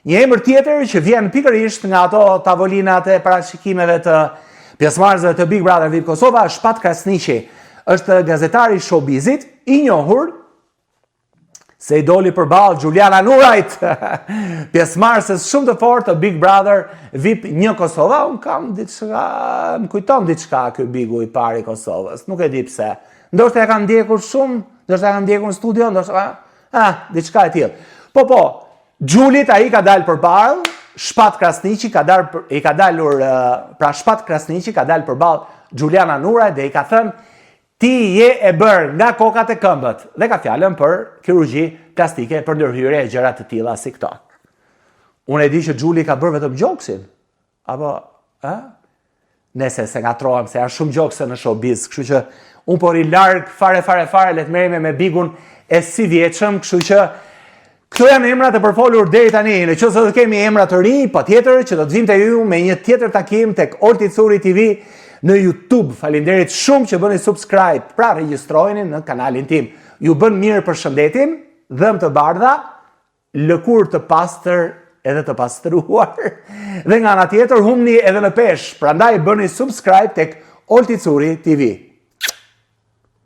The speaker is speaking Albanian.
Një emër tjetër që vjen pikërisht nga ato tavolinat e parashikimeve të pjesëmarrësve të Big Brother VIP Kosova, Shpat Krasniqi, është gazetari i showbizit, i njohur se i doli përballë Gjuliana Nurajt, pjesëmarrëses shumë të fortë të Big Brother VIP 1 Kosova. Unë kam diçka, më kujton diçka ky Bigu i parë i Kosovës, nuk e di pse. Ndoshta e kanë ndjekur shumë, ndoshta e kanë ndjekur në studio, ndoshta diçka e tillë. Po, Gjulit ai ka dalë përballë, Shpat Krasniqi Shpat Krasniqi ka dalë përballë Gjuliana Nurajt dhe i ka thënë ti je e bërë nga kokat e këmbët, dhe ka fjalën për kirurgji plastike për ndërhyrje e gjëra të tilla si këto. Unë e di që Gjuli ka bërë vetëm gjoksin, apo Nese se ngatrohem se janë shumë gjokse në showbiz, kështu që unë por i larg fare, le të merremi me Bigun e si vjeçëm, kështu që këto janë emrat e përfolur deri tani. Nëse do të kemi emra të rinj, patjetër që do të vinte ju me një tjetër takim tek Olti Thuri TV në YouTube. Faleminderit shumë që bëni subscribe, pra regjistrojeni në kanalin tim. Ju bën mirë për shëndetin, dhëm të bardha, lëkurë të pastër edhe të pastruar, dhe nga ana tjetër humni edhe në peshë. Prandaj bëni subscribe tek Olti Thuri TV.